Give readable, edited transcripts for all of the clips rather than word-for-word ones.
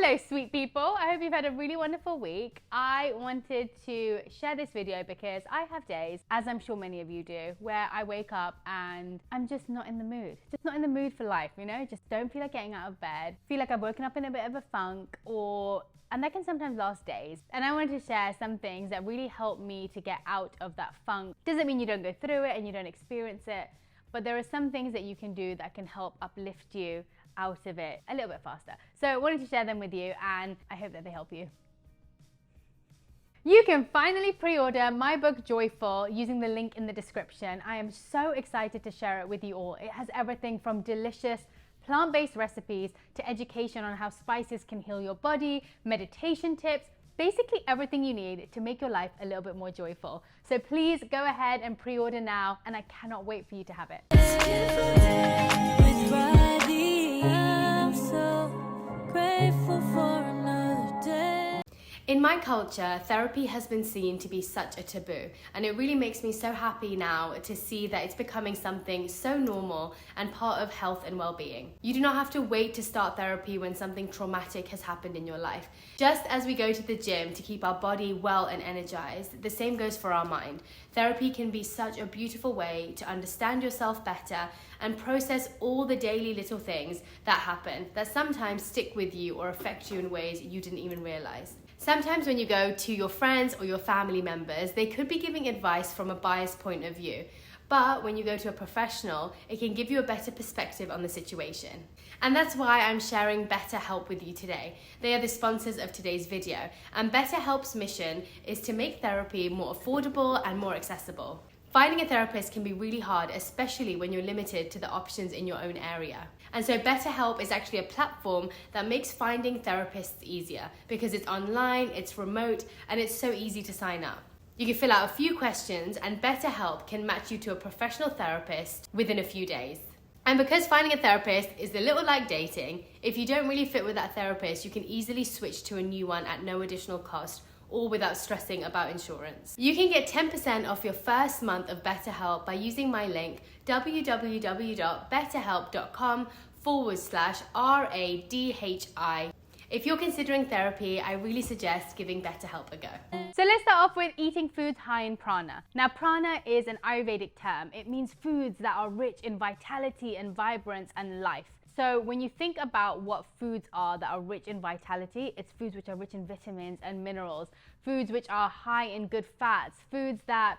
Hello sweet people, I hope you've had a really wonderful week. I wanted to share this video because I have days, as I'm sure many of you do, where I wake up and I'm just not in the mood. Just not in the mood for life, you know? Just don't feel like getting out of bed. Feel like I've woken up in a bit of a funk and that can sometimes last days. And I wanted to share some things that really help me to get out of that funk. Doesn't mean you don't go through it and you don't experience it, but there are some things that you can do that can help uplift you out of it a little bit faster. So I wanted to share them with you and I hope that they help you. You can finally pre-order my book Joyful using the link in the description. I am so excited to share it with you all. It has everything from delicious plant-based recipes to education on how spices can heal your body, meditation tips, basically everything you need to make your life a little bit more joyful. So please go ahead and pre-order now and I cannot wait for you to have it. I'm so grateful for another day. In my culture, therapy has been seen to be such a taboo, and it really makes me so happy now to see that it's becoming something so normal and part of health and well-being. You do not have to wait to start therapy when something traumatic has happened in your life. Just as we go to the gym to keep our body well and energized, the same goes for our mind. Therapy can be such a beautiful way to understand yourself better and process all the daily little things that happen that sometimes stick with you or affect you in ways you didn't even realize. Sometimes when you go to your friends or your family members, they could be giving advice from a biased point of view. But when you go to a professional, it can give you a better perspective on the situation. And that's why I'm sharing BetterHelp with you today. They are the sponsors of today's video. And BetterHelp's mission is to make therapy more affordable and more accessible. Finding a therapist can be really hard, especially when you're limited to the options in your own area. And so BetterHelp is actually a platform that makes finding therapists easier because it's online, it's remote, and it's so easy to sign up. You can fill out a few questions and BetterHelp can match you to a professional therapist within a few days. And because finding a therapist is a little like dating, if you don't really fit with that therapist, you can easily switch to a new one at no additional cost or without stressing about insurance. You can get 10% off your first month of BetterHelp by using my link www.betterhelp.com/RADHI. If you're considering therapy, I really suggest giving BetterHelp a go. So let's start off with eating foods high in prana. Now prana is an Ayurvedic term. It means foods that are rich in vitality and vibrance and life. So when you think about what foods are that are rich in vitality, it's foods which are rich in vitamins and minerals, foods which are high in good fats, foods that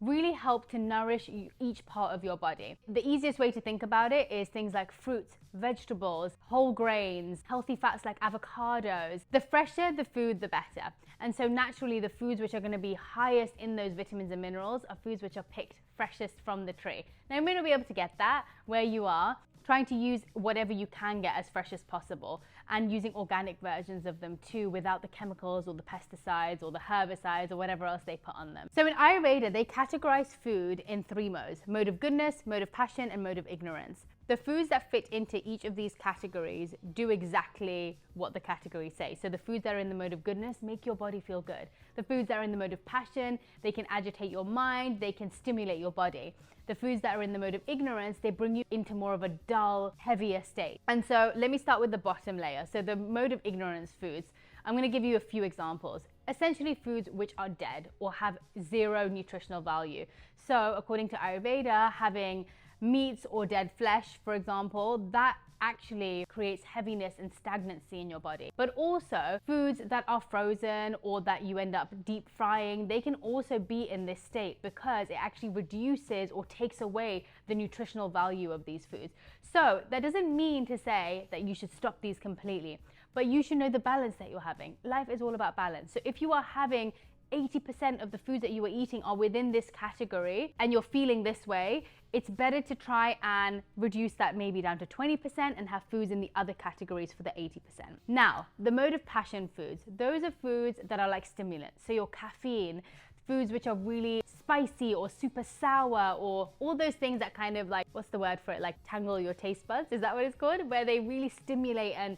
really help to nourish each part of your body. The easiest way to think about it is things like fruits, vegetables, whole grains, healthy fats like avocados. The fresher the food, the better. And so naturally the foods which are going to be highest in those vitamins and minerals are foods which are picked freshest from the tree. Now you may not be able to get that where you are, trying to use whatever you can get as fresh as possible and using organic versions of them too without the chemicals or the pesticides or the herbicides or whatever else they put on them. So in Ayurveda, they categorize food in three modes: mode of goodness, mode of passion, and mode of ignorance. The foods that fit into each of these categories do exactly what the categories say. So the foods that are in the mode of goodness make your body feel good. The foods that are in the mode of passion, they can agitate your mind, they can stimulate your body. The foods that are in the mode of ignorance, they bring you into more of a dull, heavier state. And so let me start with the bottom layer. So the mode of ignorance foods, I'm going to give you a few examples. Essentially foods which are dead or have zero nutritional value. So according to Ayurveda, having meats or dead flesh, for example, that actually creates heaviness and stagnancy in your body. But also foods that are frozen or that you end up deep frying, they can also be in this state because it actually reduces or takes away the nutritional value of these foods. So that doesn't mean to say that you should stop these completely, but you should know the balance that you're having. Life is all about balance. So if you are having 80% of the foods that you are eating are within this category and you're feeling this way, it's better to try and reduce that maybe down to 20% and have foods in the other categories for the 80%. Now, the mode of passion foods, those are foods that are like stimulants. So your caffeine, foods which are really spicy or super sour or all those things that kind of like, what's the word for it? Like tangle your taste buds, is that what it's called? Where they really stimulate and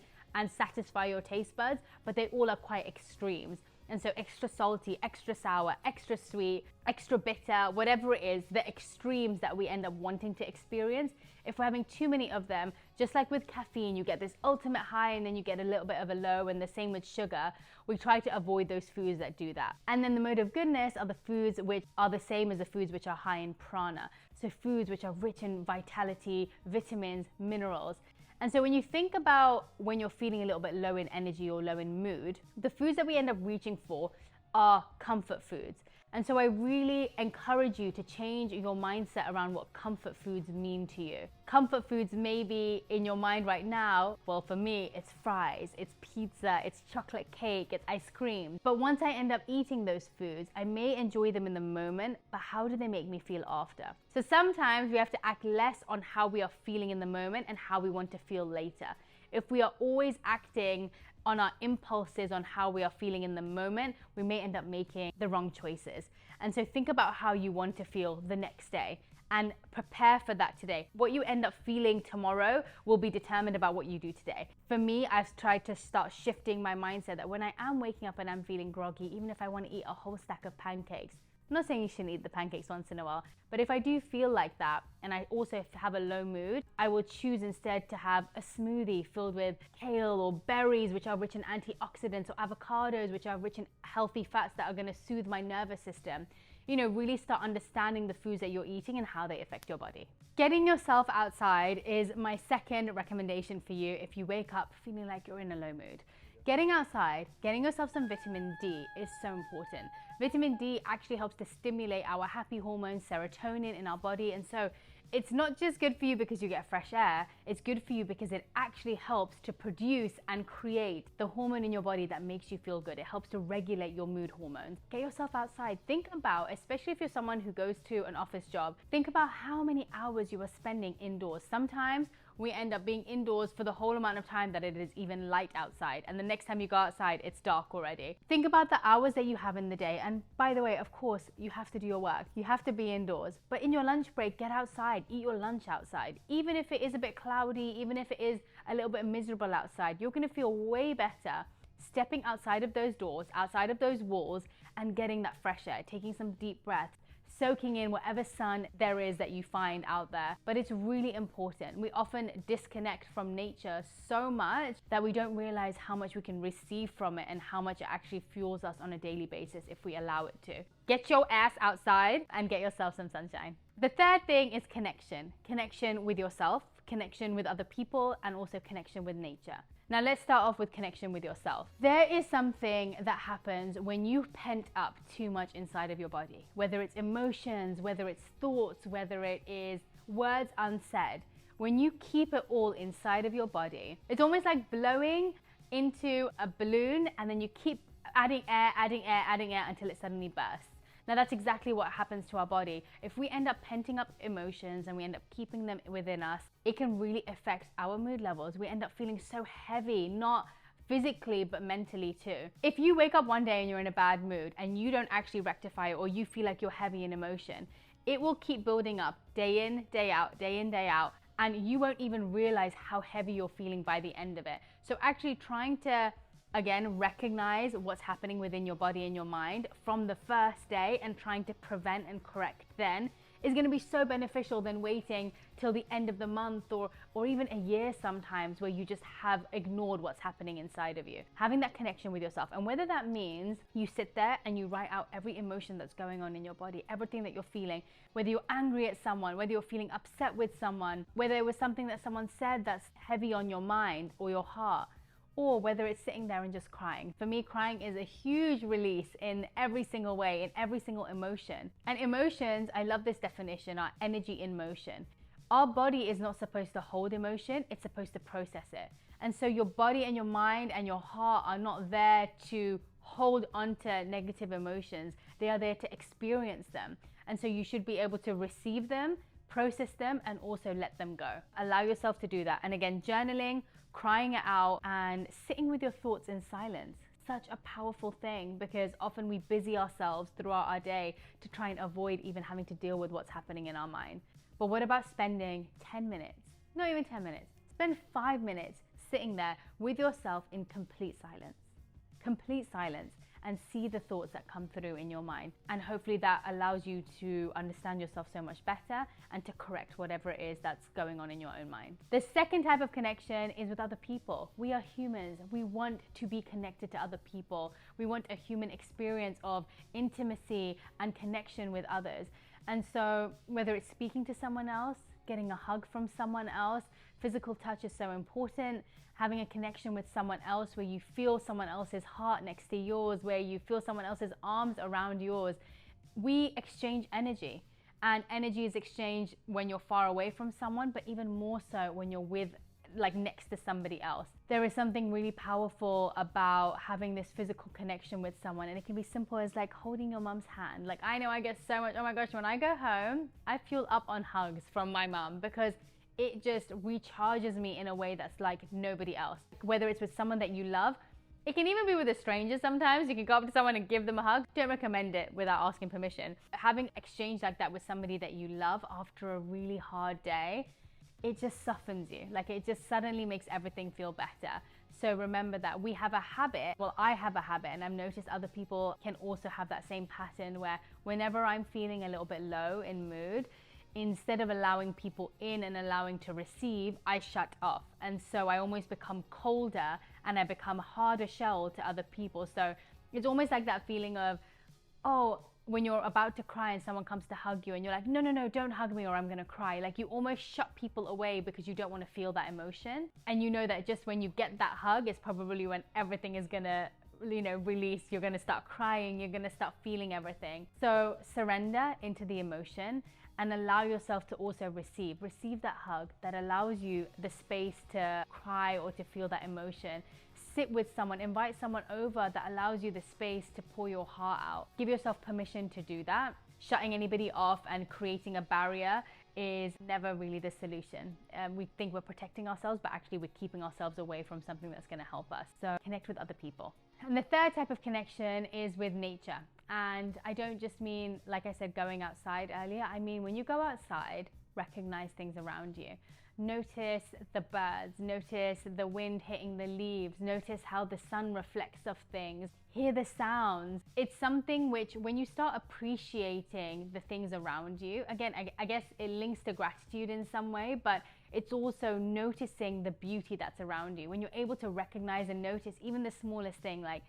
satisfy your taste buds, but they all are quite extremes. And so extra salty, extra sour, extra sweet, extra bitter, whatever it is, the extremes that we end up wanting to experience, if we're having too many of them, just like with caffeine, you get this ultimate high and then you get a little bit of a low, and the same with sugar, we try to avoid those foods that do that. And then the mode of goodness are the foods which are the same as the foods which are high in prana. So foods which are rich in vitality, vitamins, minerals. And so when you think about when you're feeling a little bit low in energy or low in mood, the foods that we end up reaching for are comfort foods. And so I really encourage you to change your mindset around what comfort foods mean to you. Comfort foods may be in your mind right now, well, for me, it's fries, it's pizza, it's chocolate cake, it's ice cream. But once I end up eating those foods, I may enjoy them in the moment, but how do they make me feel after? So sometimes we have to act less on how we are feeling in the moment and how we want to feel later. If we are always acting on our impulses on how we are feeling in the moment, we may end up making the wrong choices. And so think about how you want to feel the next day and prepare for that today. What you end up feeling tomorrow will be determined about what you do today. For me, I've tried to start shifting my mindset that when I am waking up and I'm feeling groggy, even if I want to eat a whole stack of pancakes, I'm not saying you shouldn't eat the pancakes once in a while, but if I do feel like that and I also have a low mood, I will choose instead to have a smoothie filled with kale or berries, which are rich in antioxidants, or avocados, which are rich in healthy fats that are going to soothe my nervous system. You know, really start understanding the foods that you're eating and how they affect your body. Getting yourself outside is my second recommendation for you if you wake up feeling like you're in a low mood. Getting outside, getting yourself some vitamin D is so important. Vitamin D actually helps to stimulate our happy hormone, serotonin in our body. And so it's not just good for you because you get fresh air, it's good for you because it actually helps to produce and create the hormone in your body that makes you feel good. It helps to regulate your mood hormones. Get yourself outside. Think about, especially if you're someone who goes to an office job, think about how many hours you are spending indoors. Sometimes we end up being indoors for the whole amount of time that it is even light outside. And the next time you go outside, it's dark already. Think about the hours that you have in the day. And by the way, of course, you have to do your work. You have to be indoors. But in your lunch break, get outside, eat your lunch outside. Even if it is a bit cloudy, even if it is a little bit miserable outside, you're gonna feel way better stepping outside of those doors, outside of those walls, and getting that fresh air, taking some deep breaths, soaking in whatever sun there is that you find out there. But it's really important. We often disconnect from nature so much that we don't realize how much we can receive from it and how much it actually fuels us on a daily basis if we allow it to. Get your ass outside and get yourself some sunshine. The third thing is connection. Connection with yourself, connection with other people, and also connection with nature. Now let's start off with connection with yourself. There is something that happens when you pent up too much inside of your body, whether it's emotions, whether it's thoughts, whether it is words unsaid. When you keep it all inside of your body, it's almost like blowing into a balloon and then you keep adding air, adding air, adding air until it suddenly bursts. Now that's exactly what happens to our body. If we end up penting up emotions and we end up keeping them within us, it can really affect our mood levels. We end up feeling so heavy, not physically, but mentally too. If you wake up one day and you're in a bad mood and you don't actually rectify it, or you feel like you're heavy in emotion, it will keep building up day in, day out, day in, day out, and you won't even realize how heavy you're feeling by the end of it. So actually trying to again, recognize what's happening within your body and your mind from the first day and trying to prevent and correct then is going to be so beneficial than waiting till the end of the month or even a year sometimes where you just have ignored what's happening inside of you. Having that connection with yourself, and whether that means you sit there and you write out every emotion that's going on in your body, everything that you're feeling, whether you're angry at someone, whether you're feeling upset with someone, whether it was something that someone said that's heavy on your mind or your heart, or whether it's sitting there and just crying. For me, crying is a huge release in every single way, in every single emotion. And emotions, I love this definition, are energy in motion. Our body is not supposed to hold emotion, it's supposed to process it. And so your body and your mind and your heart are not there to hold onto negative emotions. They are there to experience them. And so you should be able to receive them, process them, and also let them go. Allow yourself to do that. And again, journaling, crying it out, and sitting with your thoughts in silence. Such a powerful thing, because often we busy ourselves throughout our day to try and avoid even having to deal with what's happening in our mind. But what about spending 10 minutes, not even 10 minutes, spend 5 minutes sitting there with yourself in complete silence. complete silence, and see the thoughts that come through in your mind. And hopefully that allows you to understand yourself so much better and to correct whatever it is that's going on in your own mind. The second type of connection is with other people. We are humans. We want to be connected to other people. We want a human experience of intimacy and connection with others. And so whether it's speaking to someone else, getting a hug from someone else, physical touch is so important. Having a connection with someone else where you feel someone else's heart next to yours, where you feel someone else's arms around yours. We exchange energy, and energy is exchanged when you're far away from someone, but even more so when you're with, like, next to somebody else. There is something really powerful about having this physical connection with someone, and it can be simple as like holding your mom's hand. Like, I know I get so much, oh my gosh, when I go home, I fuel up on hugs from my mom because it just recharges me in a way that's like nobody else. Whether it's with someone that you love, it can even be with a stranger sometimes. You can go up to someone and give them a hug. Don't recommend it without asking permission. Having exchange like that with somebody that you love after a really hard day, it just softens you. Like, it just suddenly makes everything feel better. So remember that we have a habit, well, I have a habit, and I've noticed other people can also have that same pattern where whenever I'm feeling a little bit low in mood, instead of allowing people in and allowing to receive, I shut off. And so I almost become colder and I become harder shell to other people. So it's almost like that feeling of, oh, when you're about to cry and someone comes to hug you and you're like, no, no, no, don't hug me or I'm gonna cry. Like, you almost shut people away because you don't want to feel that emotion. And you know that just when you get that hug is probably when everything is gonna, you know, release. You're gonna start crying, you're gonna start feeling everything. So surrender into the emotion and allow yourself to also receive that hug that allows you the space to cry or to feel that emotion. Sit with someone, invite someone over that allows you the space to pour your heart out. Give yourself permission to do that. Shutting anybody off and creating a barrier is never really the solution. We think we're protecting ourselves, but actually we're keeping ourselves away from something that's gonna help us. So connect with other people. And the third type of connection is with nature. And I don't just mean, like I said, going outside earlier. I mean, when you go outside, recognize things around you. Notice the birds, notice the wind hitting the leaves, notice how the sun reflects off things, hear the sounds. It's something which, when you start appreciating the things around you, again, I guess it links to gratitude in some way, but it's also noticing the beauty that's around you. When you're able to recognize and notice even the smallest thing, like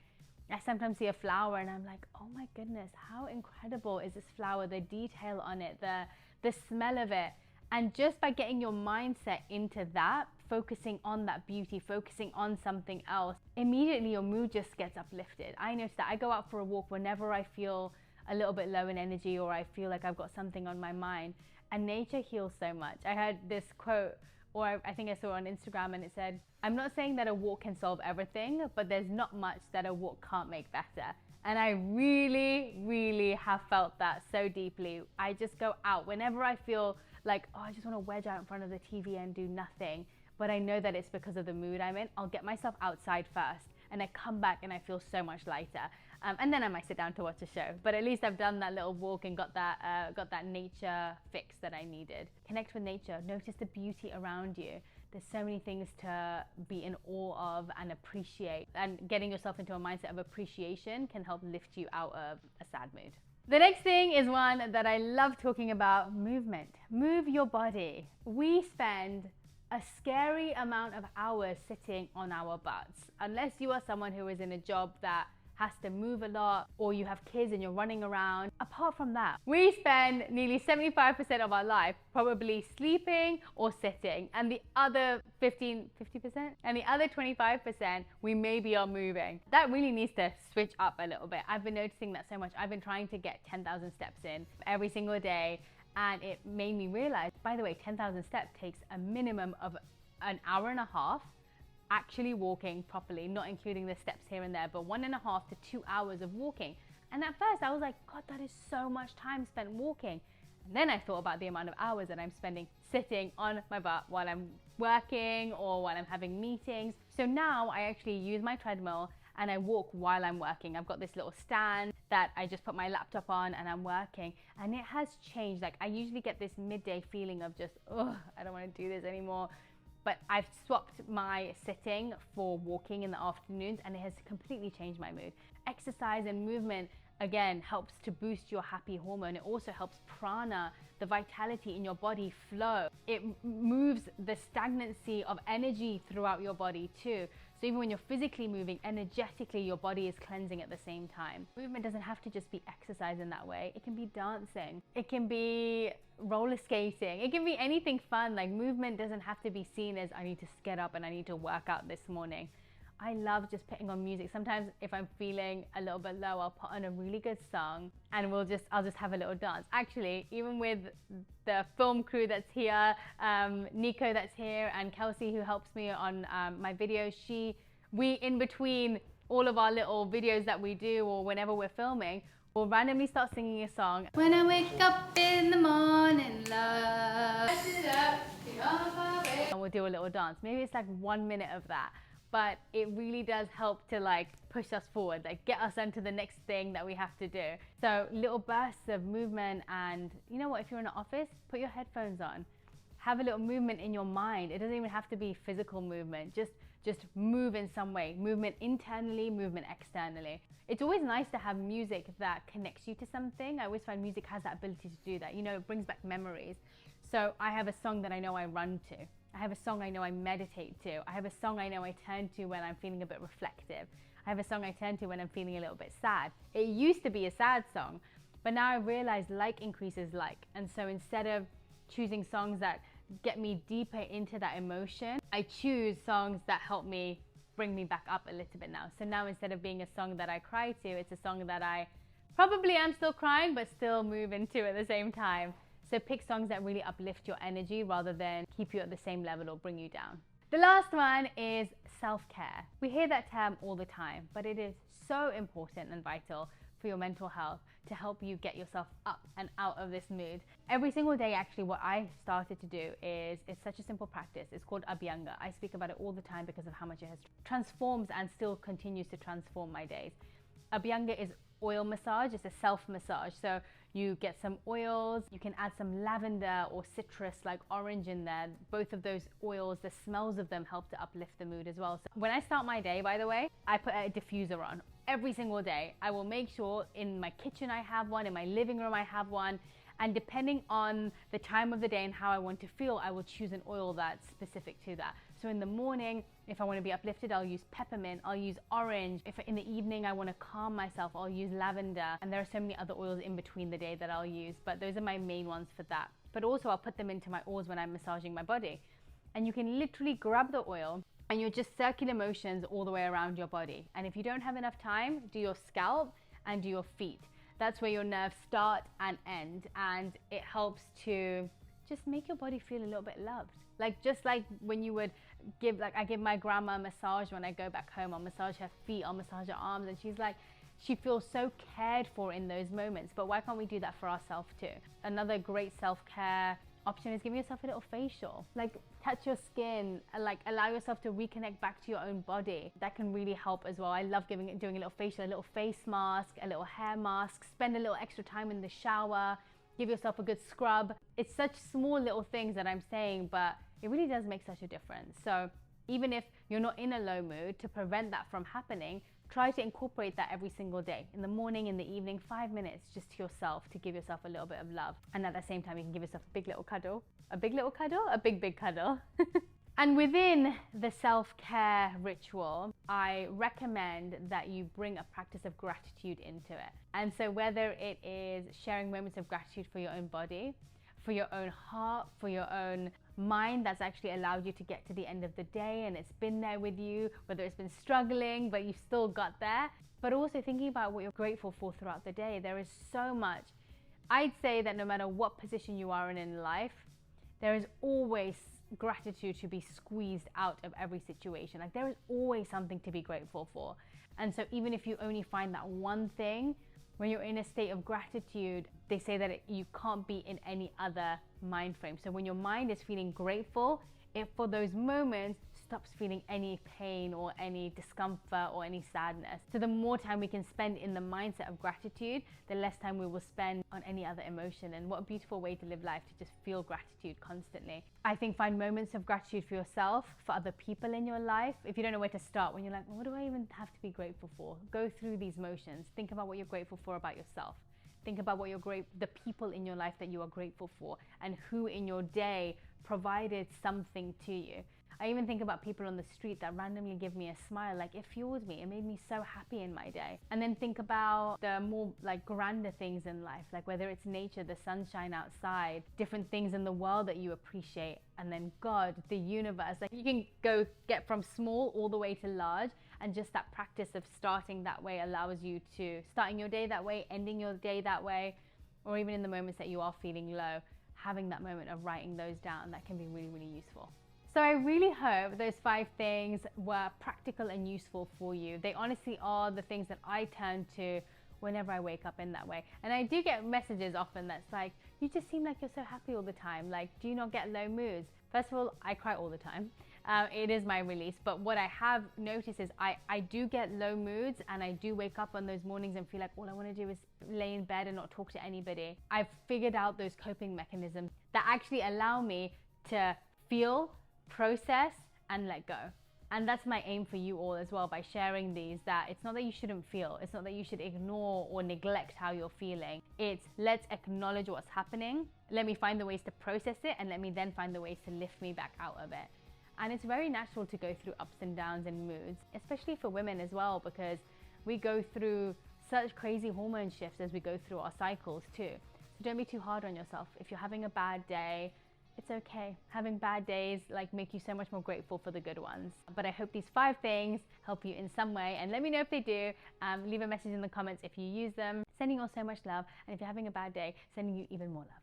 I sometimes see a flower and I'm like, oh my goodness, how incredible is this flower, the detail on it, the smell of it. And just by getting your mindset into that, focusing on that beauty, focusing on something else, immediately your mood just gets uplifted. I notice that I go out for a walk whenever I feel a little bit low in energy or I feel like I've got something on my mind, and nature heals so much. I heard this quote, or I think I saw it on Instagram, and it said, I'm not saying that a walk can solve everything, but there's not much that a walk can't make better. And I really, really have felt that so deeply. I just go out whenever I feel like, oh, I just want to wedge out in front of the TV and do nothing. But I know that it's because of the mood I'm in. I'll get myself outside first and I come back and I feel so much lighter. And then I might sit down to watch a show. But at least I've done that little walk and got that nature fix that I needed. Connect with nature. Notice the beauty around you. There's so many things to be in awe of and appreciate. And getting yourself into a mindset of appreciation can help lift you out of a sad mood. The next thing is one that I love talking about: movement. Move your body. We spend a scary amount of hours sitting on our butts. Unless you are someone who is in a job that has to move a lot, or you have kids and you're running around. Apart from that, we spend nearly 75% of our life probably sleeping or sitting, and the other 50%, and the other 25% we maybe are moving. That really needs to switch up a little bit. I've been noticing that so much. I've been trying to get 10,000 steps in every single day, and it made me realize, by the way, 10,000 steps takes a minimum of an hour and a half actually walking properly, not including the steps here and there, but 1.5 to 2 hours of walking. And at first I was like, God, that is so much time spent walking. And then I thought about the amount of hours that I'm spending sitting on my butt while I'm working or while I'm having meetings. So now I actually use my treadmill and I walk while I'm working. I've got this little stand that I just put my laptop on and I'm working, and it has changed. Like, I usually get this midday feeling of just, oh, I don't want to do this anymore. but I've swapped my sitting for walking in the afternoons, and it has completely changed my mood. Exercise and movement, again, helps to boost your happy hormone. It also helps prana, the vitality in your body, flow. It moves the stagnancy of energy throughout your body too. So even when you're physically moving, energetically your body is cleansing at the same time. Movement doesn't have to just be exercise in that way. It can be dancing. It can be roller skating. It can be anything fun. Like, movement doesn't have to be seen as I need to get up and I need to work out this morning. I love just putting on music. Sometimes if I'm feeling a little bit low, I'll put on a really good song and I'll just have a little dance. Actually, even with the film crew that's here, Nico that's here, and Kelsey who helps me on my videos, we in between all of our little videos that we do or whenever we're filming, we'll randomly start singing a song. When I wake up in the morning, love. And we'll do a little dance. Maybe it's like 1 minute of that. But it really does help to like push us forward, like get us onto the next thing that we have to do. So little bursts of movement, and you know what, if you're in an office, put your headphones on. Have a little movement in your mind. It doesn't even have to be physical movement. Just move in some way. Movement internally, movement externally. It's always nice to have music that connects you to something. I always find music has that ability to do that. You know, it brings back memories. So I have a song that I know I run to. I have a song I know I meditate to. I have a song I know I turn to when I'm feeling a bit reflective. I have a song I turn to when I'm feeling a little bit sad. It used to be a sad song, but now I realize like increases like. And so instead of choosing songs that get me deeper into that emotion, I choose songs that help me bring me back up a little bit now. So now instead of being a song that I cry to, it's a song that I probably am still crying, but still move into at the same time. So pick songs that really uplift your energy rather than keep you at the same level or bring you down. The last one is self-care. We hear that term all the time, but it is so important and vital for your mental health to help you get yourself up and out of this mood. Every single day, actually, what I started to do it's such a simple practice. It's called Abhyanga. I speak about it all the time because of how much it has transformed and still continues to transform my days. Abhyanga is oil massage. It's a self-massage. So you get some oils, you can add some lavender or citrus like orange in there. Both of those oils, the smells of them help to uplift the mood as well. So when I start my day, by the way, I put a diffuser on every single day. I will make sure in my kitchen I have one, in my living room I have one, and depending on the time of the day and how I want to feel, I will choose an oil that's specific to that. So in the morning, if I want to be uplifted, I'll use peppermint, I'll use orange. If in the evening I want to calm myself, I'll use lavender. And there are so many other oils in between the day that I'll use, but those are my main ones for that. But also I'll put them into my oils when I'm massaging my body. And you can literally grab the oil and you're just circular motions all the way around your body. And if you don't have enough time, do your scalp and do your feet. That's where your nerves start and end, and it helps to just make your body feel a little bit loved. Like just like when you would give, like I give my grandma a massage when I go back home. I'll massage her feet, I'll massage her arms, and she's like, she feels so cared for in those moments. But why can't we do that for ourselves too? Another great self-care option is giving yourself a little facial. Like touch your skin, like allow yourself to reconnect back to your own body. That can really help as well. I love doing a little facial, a little face mask, a little hair mask. Spend a little extra time in the shower. Give yourself a good scrub. It's such small little things that I'm saying, but it really does make such a difference. So even if you're not in a low mood, to prevent that from happening, try to incorporate that every single day. In the morning, in the evening, 5 minutes just to yourself, to give yourself a little bit of love. And at the same time, you can give yourself a big little cuddle. A big little cuddle? A big, big cuddle. And within the self-care ritual, I recommend that you bring a practice of gratitude into it. And so whether it is sharing moments of gratitude for your own body, for your own heart, for your own mind that's actually allowed you to get to the end of the day and it's been there with you, whether it's been struggling but you've still got there, but also thinking about what you're grateful for throughout the day. There is so much. I'd say that no matter what position you are in life, there is always gratitude to be squeezed out of every situation. Like there is always something to be grateful for. And so even if you only find that one thing, when you're in a state of gratitude, they say that you can't be in any other mind frame. So when your mind is feeling grateful, for those moments, stops feeling any pain or any discomfort or any sadness. So the more time we can spend in the mindset of gratitude, the less time we will spend on any other emotion. And what a beautiful way to live life, to just feel gratitude constantly. I think find moments of gratitude for yourself, for other people in your life. If you don't know where to start, when you're like, well, what do I even have to be grateful for? Go through these motions. Think about what you're grateful for about yourself. Think about what the people in your life that you are grateful for, and who in your day provided something to you. I even think about people on the street that randomly give me a smile. Like, it fuels me. It made me so happy in my day. And then think about the more like grander things in life, like whether it's nature, the sunshine outside, different things in the world that you appreciate, and then God, the universe. Like, you can go get from small all the way to large, and just that practice of starting that way allows you to starting your day that way, ending your day that way, or even in the moments that you are feeling low, having that moment of writing those down, that can be really, really useful. So I really hope those 5 things were practical and useful for you. They honestly are the things that I turn to whenever I wake up in that way. And I do get messages often that's like, you just seem like you're so happy all the time. Like, do you not get low moods? First of all, I cry all the time. It is my release. But what I have noticed is I do get low moods, and I do wake up on those mornings and feel like all I want to do is lay in bed and not talk to anybody. I've figured out those coping mechanisms that actually allow me to feel, process, and let go. And that's my aim for you all as well, by sharing these, that it's not that you shouldn't feel, it's not that you should ignore or neglect how you're feeling. It's let's acknowledge what's happening, let me find the ways to process it, and let me then find the ways to lift me back out of it. And it's very natural to go through ups and downs and moods, especially for women as well, because we go through such crazy hormone shifts as we go through our cycles too. So don't be too hard on yourself. If you're having a bad day, it's okay. Having bad days make you so much more grateful for the good ones. But I hope these 5 things help you in some way, and let me know if they do. Leave a message in the comments if you use them. Sending you all so much love, and if you're having a bad day, sending you even more love.